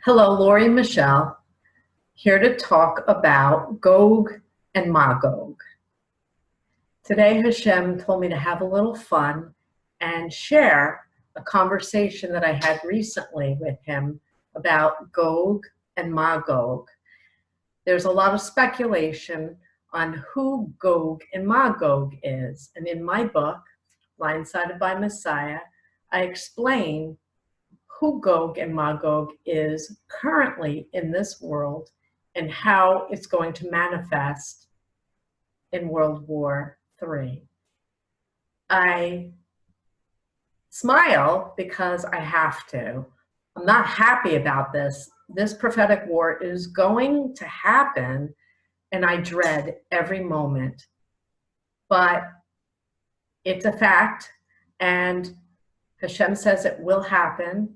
Hello, Lori Michelle, here to talk about Gog and Magog. Today, Hashem told me to have a little fun and share a conversation that I had recently with him about Gog and Magog. There's a lot of speculation on who Gog and Magog is, and in my book, Blindsided by Messiah, I explain who Gog and Magog is currently in this world and how it's going to manifest in World War III. I smile because I have to. I'm not happy about this. This prophetic war is going to happen, and I dread every moment. But it's a fact, and Hashem says it will happen.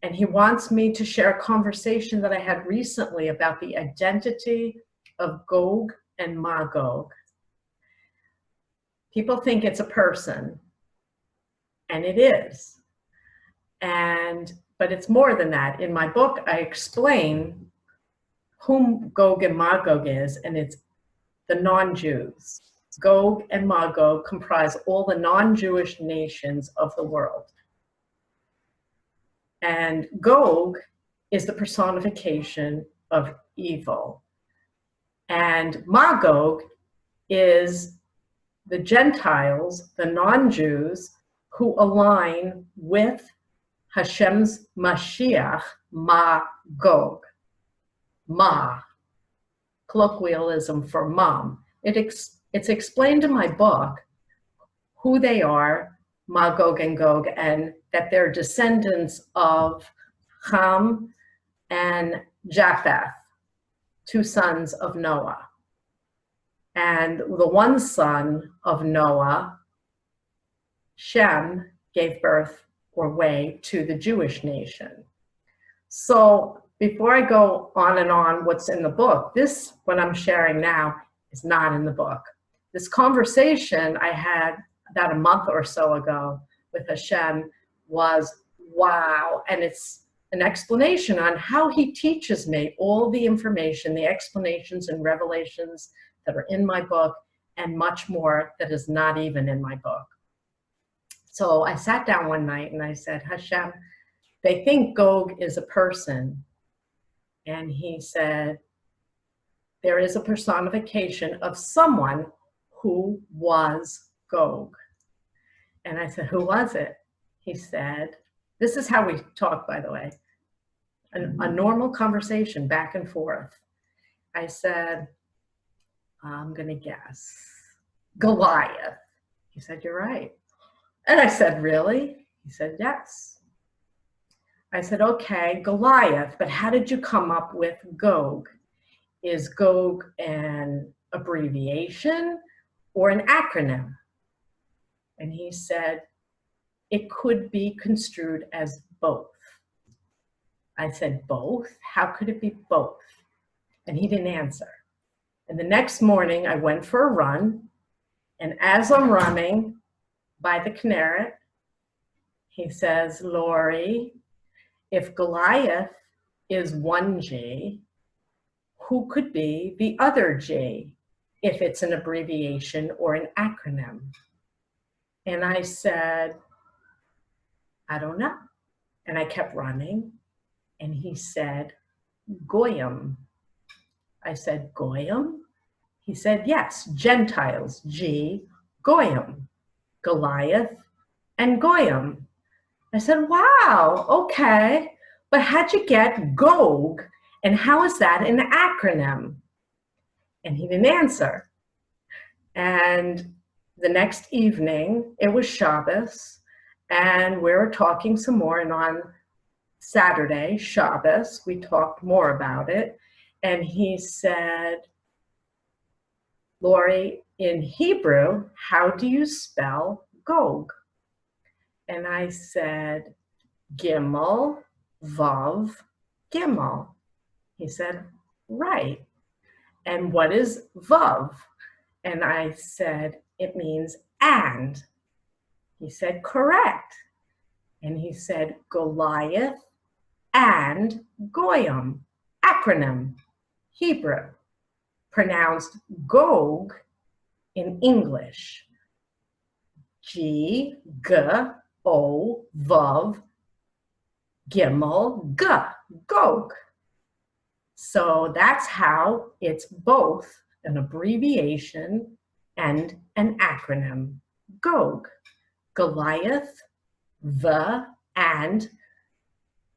And he wants me to share a conversation that I had recently about the identity of Gog and Magog. People think it's a person, and it is. But it's more than that. In my book, I explain whom Gog and Magog is, and it's the non-Jews. Gog and Magog comprise all the non-Jewish nations of the world. And Gog is the personification of evil. And Magog is the Gentiles, the non-Jews, who align with Hashem's Moshiach, Magog. Ma, colloquialism for mom. It's explained in my book who they are, Magog and Gog, and that they're descendants of Ham and Japheth, two sons of Noah. And the one son of Noah, Shem, gave birth or way to the Jewish nation. So before I go on and on what's in the book, this, what I'm sharing now, is not in the book. This conversation I had about a month or so ago with Hashem was wow. And it's an explanation on how he teaches me all the information, the explanations and revelations that are in my book, and much more that is not even in my book. So I sat down one night and I said, Hashem, they think Gog is a person. And he said, there is a personification of someone who was Gog. And I said, who was it? He said, this is how we talk, by the way, a normal conversation back and forth. I said, I'm going to guess, Goliath. He said, you're right. And I said, really? He said, yes. I said, okay, Goliath, but how did you come up with Gog? Is Gog an abbreviation or an acronym? And he said, it could be construed as both. I said, both? How could it be both? And he didn't answer. And the next morning I went for a run, and as I'm running by the Kinneret, he says, Lori, if Goliath is one G, who could be the other G if it's an abbreviation or an acronym? And I said, I don't know. And I kept running, and he said, Goyim. I said, Goyim? He said, yes, Gentiles, G, Goyim, Goliath, and Goyim. I said, wow, okay, but how'd you get Gog, and how is that an acronym? And he didn't answer. And the next evening, it was Shabbos, and we were talking some more, and on Saturday, Shabbos, we talked more about it, and he said, Lori, in Hebrew, how do you spell Gog? And I said, Gimel, Vav, Gimel. He said, right. And what is Vav? And I said, it means and. He said, correct. And he said, Goliath and Goyim, acronym, Hebrew, pronounced Gog in English. G, G, O, Vav, Gimel, G, Gog. So that's how it's both an abbreviation and an acronym, Gog, Goliath, the, and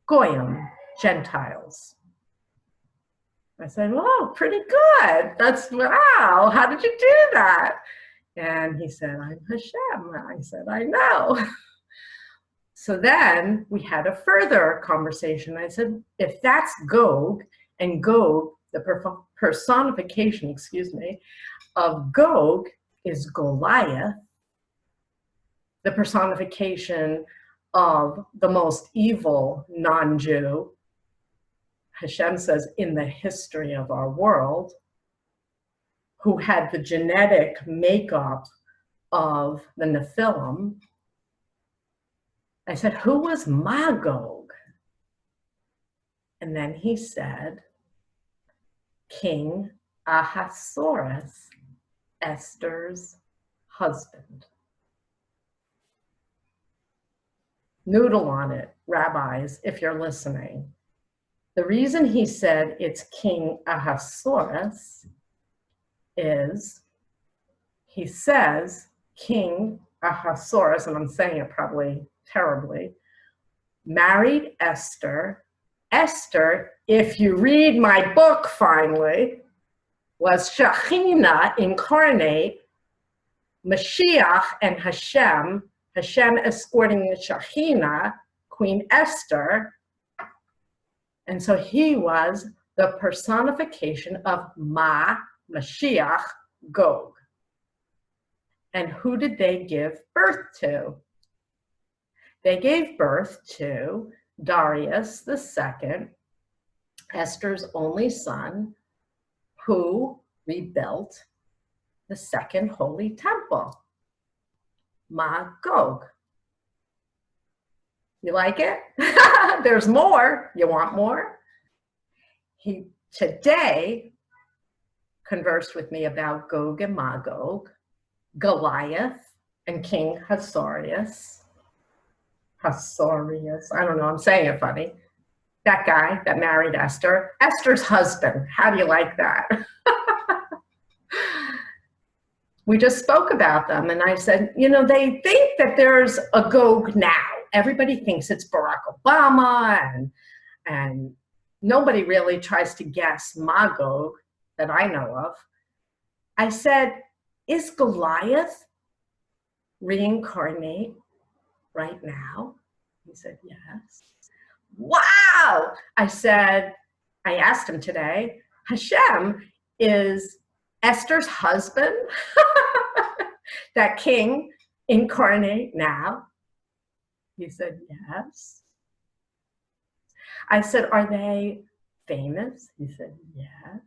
Goyim, Gentiles. I said, "Whoa, pretty good. That's, wow, how did you do that?" And he said, "I'm Hashem." I said, "I know." So then we had a further conversation. I said, if that's Gog, and Gog, the personification, of Gog is Goliath, the personification of the most evil non-Jew, Hashem says, in the history of our world, who had the genetic makeup of the Nephilim. I said, who was Magog? And then he said, King Ahasuerus, Esther's husband. Noodle on it, rabbis, if you're listening. The reason he said it's King Ahasuerus is he says King Ahasuerus, and I'm saying it probably terribly, married Esther. Esther, if you read my book finally, was Shekhinah incarnate, Mashiach and Hashem escorting the Shekhinah, Queen Esther. And so he was the personification of Mashiach, Gog. And who did they give birth to? They gave birth to Darius II, Esther's only son, who rebuilt the second holy temple, Magog. You like it? There's more. You want more? He today conversed with me about Gog and Magog, Goliath and King Ahasuerus. I don't know, I'm saying it funny. That guy that married Esther, Esther's husband. How do you like that? We just spoke about them, and I said, you know, they think that there's a Gog now. Everybody thinks it's Barack Obama, and nobody really tries to guess Magog that I know of. I said, is Goliath reincarnate right now? He said, yes. Wow! I asked him today, Hashem is Esther's husband, that king incarnate now? He said, yes. I said, are they famous? He said, yes.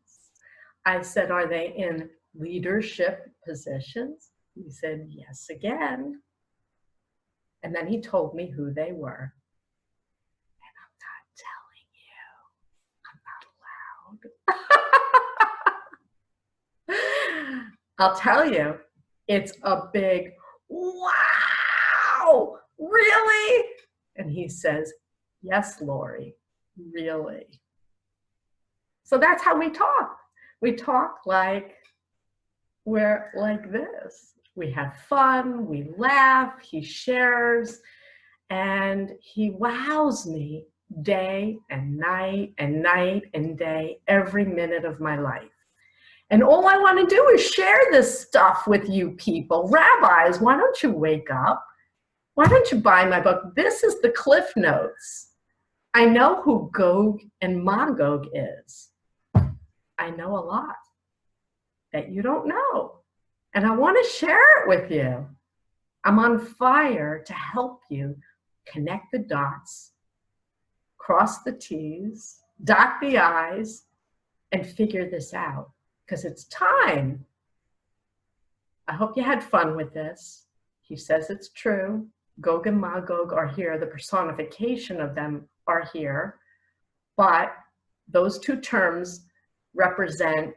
I said, are they in leadership positions? He said, yes again. And then he told me who they were. And I'm not telling you. I'm not allowed. I'll tell you, it's a big, wow, really? And he says, yes, Lori, really. So that's how we talk. We talk like we're like this. We have fun, we laugh, he shares, and he wows me day and night and night and day, every minute of my life. And all I want to do is share this stuff with you people. Rabbis, why don't you wake up? Why don't you buy my book? This is the Cliff Notes. I know who Gog and Magog is. I know a lot that you don't know. And I want to share it with you. I'm on fire to help you connect the dots, cross the T's, dot the I's, and figure this out. Because it's time. I hope you had fun with this. He says it's true. Gog and Magog are here. The personification of them are here. But those two terms represent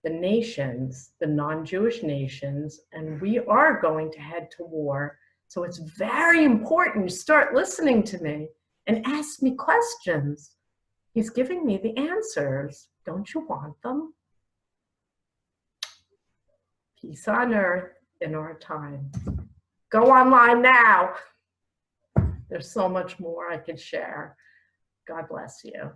the nations, the non-Jewish nations, and we are going to head to war. So it's very important you start listening to me and ask me questions. He's giving me the answers. Don't you want them? Peace on earth in our time. Go online now. There's so much more I could share. God bless you.